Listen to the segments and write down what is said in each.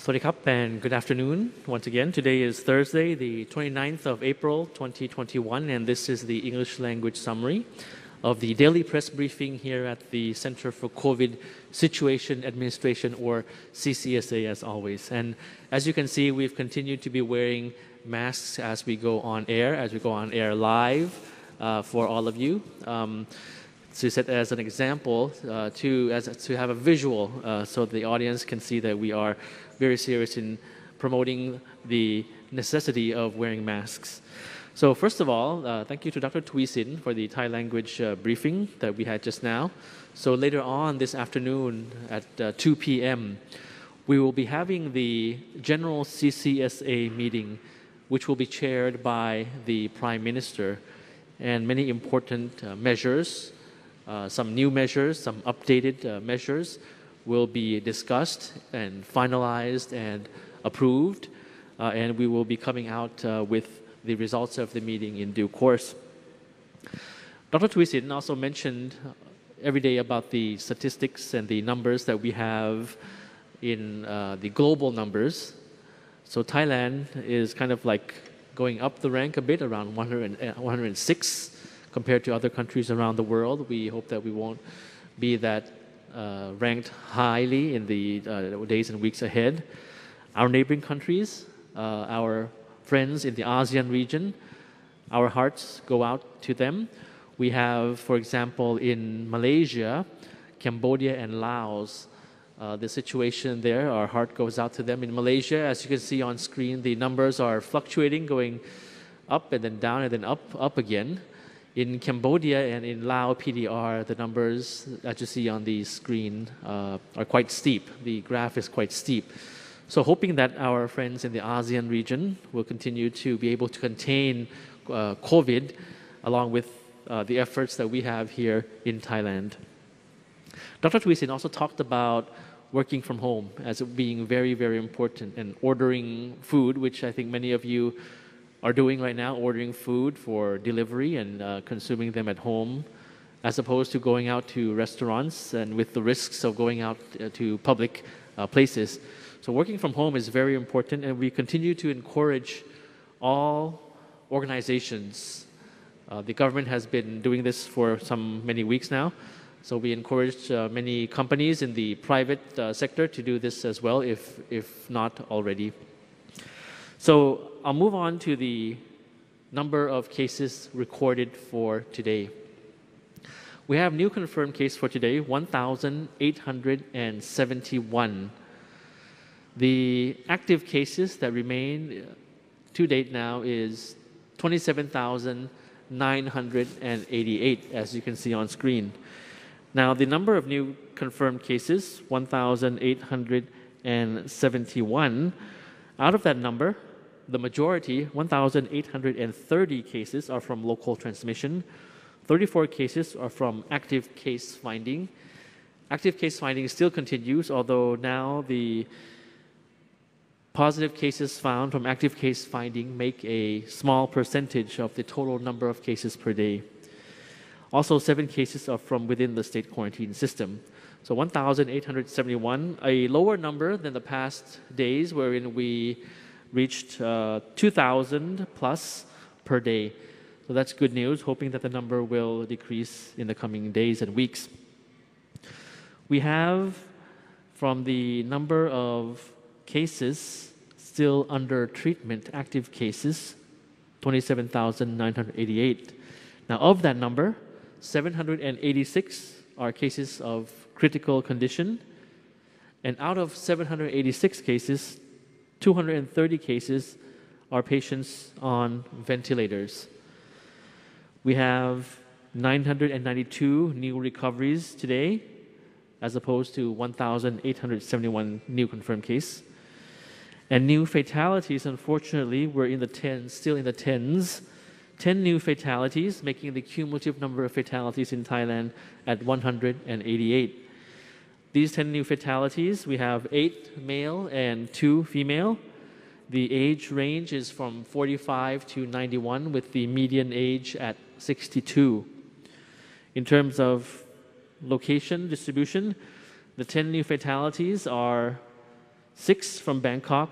Sawasdee krap and good afternoon once again. Today is Thursday, the 29th of April, 2021, and this is the English language summary of the daily press briefing here at the Center for COVID Situation Administration, or CCSA, as always. And as you can see, we've continued to be wearing masks as we go on air, live for all of you. To set as an example, to have a visual so the audience can see that we are very serious in promoting the necessity of wearing masks. So first of all, thank you to Dr. Tui Sin for the Thai language briefing that we had just now. So later on this afternoon at 2 p.m., we will be having the General CCSA meeting, which will be chaired by the Prime Minister, and many important measures, some new measures, some updated measures will be discussed and finalized and approved, and we will be coming out with the results of the meeting in due course. Dr. Tui Sin also mentioned every day about the statistics and the numbers that we have in the global numbers. So Thailand is kind of like going up the rank a bit, around 106 compared to other countries around the world. We hope that we won't be that ranked highly in the days and weeks ahead. Our neighboring countries, our friends in the ASEAN region, our hearts go out to them. We have, for example, in Malaysia, Cambodia, and Laos, the situation there, our heart goes out to them. In Malaysia, as you can see on screen, the numbers are fluctuating, going up and then down and then up again. In Cambodia and in Laos PDR, the numbers that you see on the screen are quite steep. The graph is quite steep. So hoping that our friends in the ASEAN region will continue to be able to contain COVID along with the efforts that we have here in Thailand. Dr. Tui Sin also talked about working from home as being very, very important, and ordering food, which I think many of you are doing right now, ordering food for delivery and consuming them at home, as opposed to going out to restaurants and with the risks of going out to public places. So working from home is very important, and we continue to encourage all organizations. The government has been doing this for many weeks now, so we encourage many companies in the private sector to do this as well, if not already. So I'll move on to the number of cases recorded for today. We have new confirmed case for today, 1,871. The active cases that remain to date now is 27,988, as you can see on screen. Now, the number of new confirmed cases, 1,871. Out of that number, the majority, 1,830 cases, are from local transmission. 34 cases are from active case finding. Active case finding still continues, although now the positive cases found from active case finding make a small percentage of the total number of cases per day. Also, 7 cases are from within the state quarantine system. So 1,871, a lower number than the past days, wherein we reached 2,000 plus per day. So that's good news, hoping that the number will decrease in the coming days and weeks. We have, from the number of cases still under treatment, active cases, 27,988. Now, of that number, 786 are cases of critical condition, and out of 786 cases, 230 cases are patients on ventilators. We have 992 new recoveries today, as opposed to 1,871 new confirmed cases. And new fatalities, unfortunately, were in the tens, still in the tens. 10 new fatalities, making the cumulative number of fatalities in Thailand at 188. These 10 new fatalities, we have 8 male and 2 female. The age range is from 45 to 91, with the median age at 62. In terms of location distribution, the 10 new fatalities are 6 from Bangkok,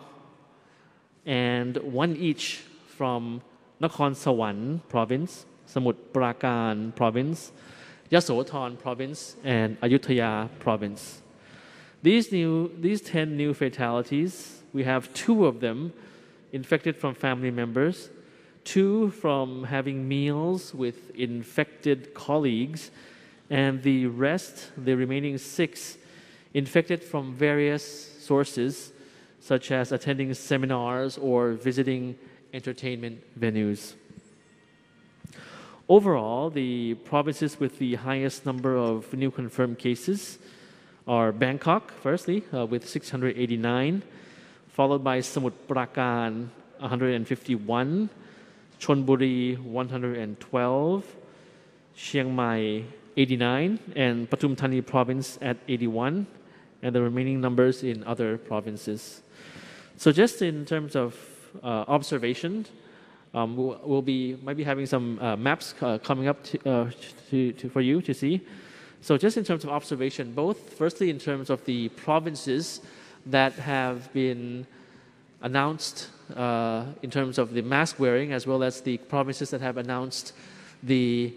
and 1 each from Nakhon Sawan province, Samut Prakan province, Yasothon province, and Ayutthaya province. These 10 new fatalities, we have 2 of them infected from family members, 2 from having meals with infected colleagues, and the remaining 6, infected from various sources, such as attending seminars or visiting entertainment venues. Overall, the provinces with the highest number of new confirmed cases are Bangkok, firstly, with 689, followed by Samut Prakan, 151, Chonburi, 112, Chiang Mai, 89, and Pathum Thani province at 81, and the remaining numbers in other provinces. So just in terms of observation, might be having some maps coming up for you to see. So just in terms of observation, firstly in terms of the provinces that have been announced in terms of the mask wearing, as well as the provinces that have announced the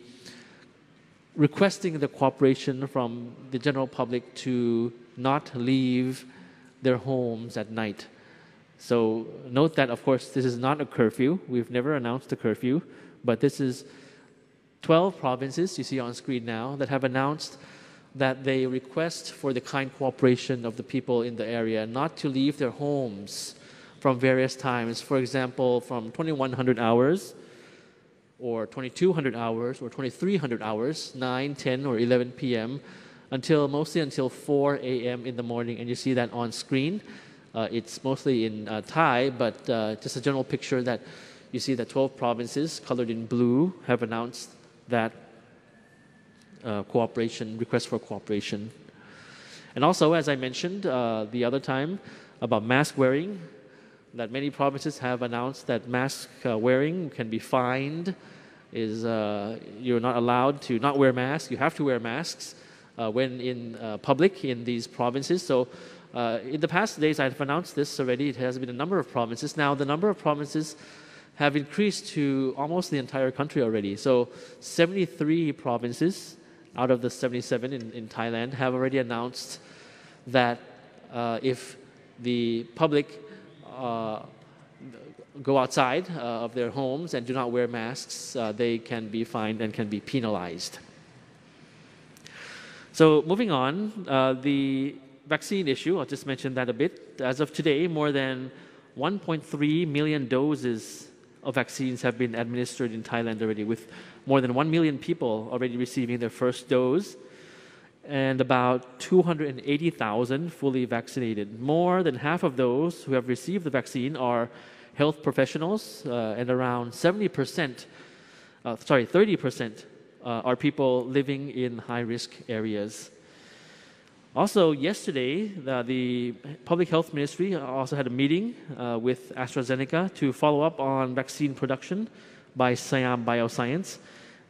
requesting the cooperation from the general public to not leave their homes at night. So note that, of course, this is not a curfew. We've never announced a curfew, but this is 12 provinces you see on screen now that have announced that they request for the kind cooperation of the people in the area not to leave their homes from various times. For example, from 2100 hours or 2200 hours or 2300 hours, 9, 10, or 11 p.m. mostly until 4 a.m. in the morning. And you see that on screen. It's mostly in Thai, but just a general picture that you see that 12 provinces colored in blue have announced that request for cooperation. And also, as I mentioned the other time about mask wearing, that many provinces have announced that mask wearing can be fined, you're not allowed to not wear masks. You have to wear masks when in public in these provinces. So in the past days, I've announced this already. It has been a number of provinces. Now, the number of provinces have increased to almost the entire country already. So 73 provinces out of the 77 in Thailand have already announced that if the public go outside of their homes and do not wear masks, they can be fined and can be penalized. So moving on, the vaccine issue, I'll just mention that a bit. As of today, more than 1.3 million doses of vaccines have been administered in Thailand already, with more than 1 million people already receiving their first dose, and about 280,000 fully vaccinated. More than half of those who have received the vaccine are health professionals, and around 30% are people living in high-risk areas. Also, yesterday, the Public Health Ministry also had a meeting with AstraZeneca to follow up on vaccine production by Siam Bioscience,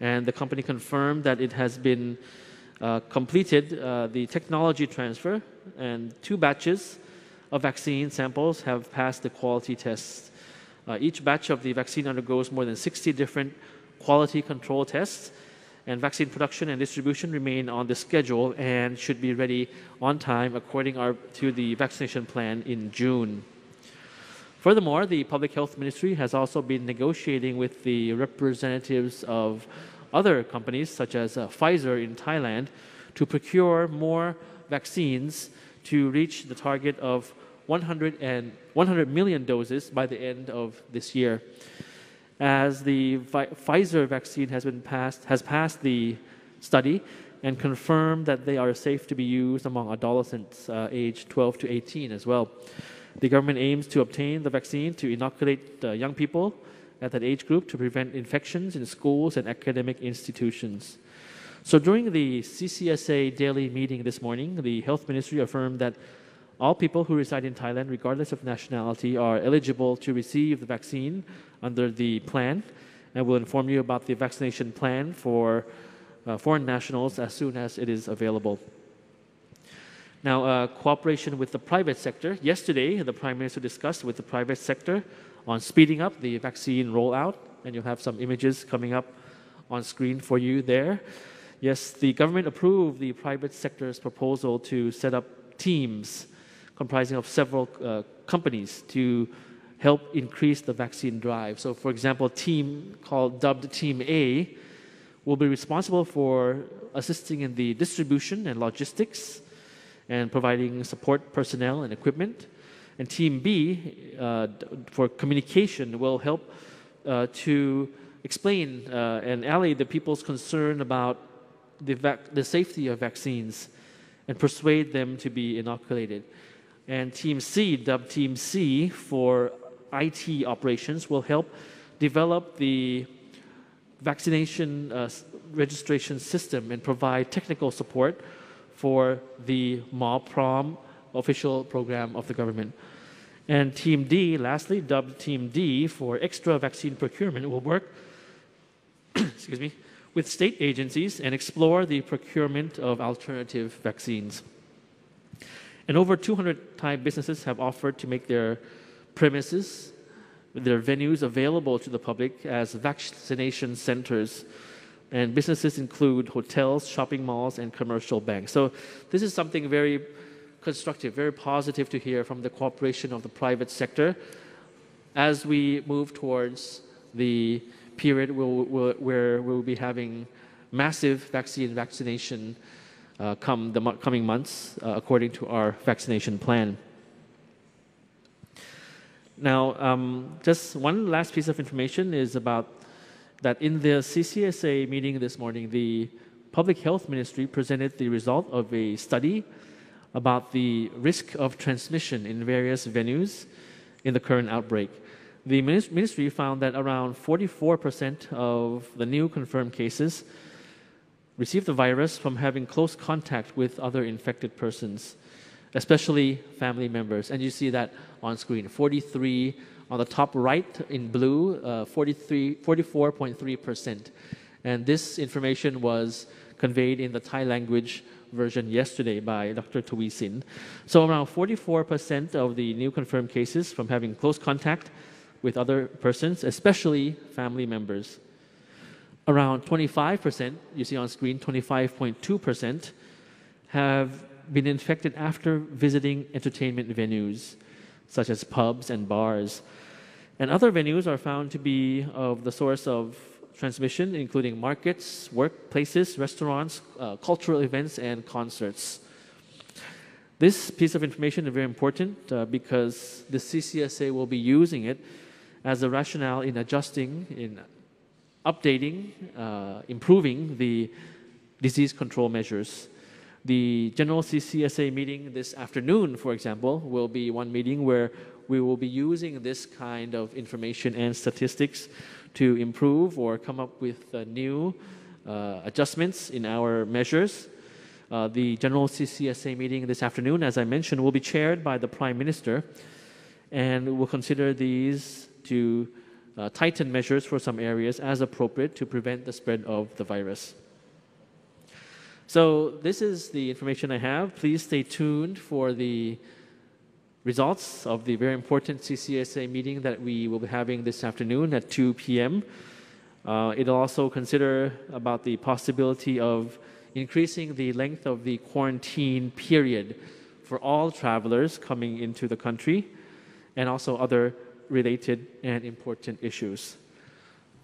and the company confirmed that it has been completed the technology transfer, and 2 batches of vaccine samples have passed the quality tests. Each batch of the vaccine undergoes more than 60 different quality control tests, and vaccine production and distribution remain on the schedule and should be ready on time according to the vaccination plan in June. Furthermore, the Public Health Ministry has also been negotiating with the representatives of other companies, such as Pfizer in Thailand, to procure more vaccines to reach the target of 100 million doses by the end of this year. As the Pfizer vaccine has passed the study and confirmed that they are safe to be used among adolescents aged 12 to 18 as well. The government aims to obtain the vaccine to inoculate young people at that age group to prevent infections in schools and academic institutions. So during the CCSA daily meeting this morning, the Health Ministry affirmed that all people who reside in Thailand, regardless of nationality, are eligible to receive the vaccine under the plan, and will inform you about the vaccination plan for foreign nationals as soon as it is available. Now, cooperation with the private sector. Yesterday, the Prime Minister discussed with the private sector on speeding up the vaccine rollout, and you'll have some images coming up on screen for you there. Yes, the government approved the private sector's proposal to set up teams comprising of several companies to help increase the vaccine drive. So, for example, team dubbed Team A will be responsible for assisting in the distribution and logistics and providing support personnel and equipment. And Team B, for communication, will help to explain and allay the people's concern about the safety of vaccines and persuade them to be inoculated. And Team C, dubbed Team C for IT operations, will help develop the vaccination registration system and provide technical support for the MOPROM official program of the government. And Team D, lastly, dubbed Team D for extra vaccine procurement, will work excuse me, with state agencies and explore the procurement of alternative vaccines. And over 200 Thai businesses have offered to make their premises, their venues available to the public as vaccination centers. And businesses include hotels, shopping malls, and commercial banks. So this is something very constructive, very positive to hear from the cooperation of the private sector as we move towards the period where we'll be having massive vaccination come the coming months, according to our vaccination plan. Now, just one last piece of information is about that in the CCSA meeting this morning, the Public Health Ministry presented the result of a study about the risk of transmission in various venues in the current outbreak. The ministry found that around 44% of the new confirmed cases received the virus from having close contact with other infected persons, especially family members. And you see that on screen, 43 on the top right in blue, 44.3%. And this information was conveyed in the Thai language version yesterday by Dr. Tawisin. So around 44% of the new confirmed cases from having close contact with other persons, especially family members. Around 25%, you see on screen, 25.2%, have been infected after visiting entertainment venues, such as pubs and bars. And other venues are found to be of the source of transmission, including markets, workplaces, restaurants, cultural events, and concerts. This piece of information is very important because the CCSA will be using it as a rationale in adjusting, in updating, improving the disease control measures. The General CCSA meeting this afternoon, for example, will be one meeting where we will be using this kind of information and statistics to improve or come up with new adjustments in our measures. The General CCSA meeting this afternoon, as I mentioned, will be chaired by the Prime Minister, and we'll consider these to tighten measures for some areas as appropriate to prevent the spread of the virus. So this is the information I have. Please stay tuned for the results of the very important CCSA meeting that we will be having this afternoon at 2 p.m. It'll also consider about the possibility of increasing the length of the quarantine period for all travelers coming into the country, and also other related and important issues.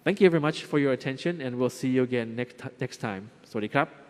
Thank you very much for your attention, and we'll see you again next time. สวัสดีครับ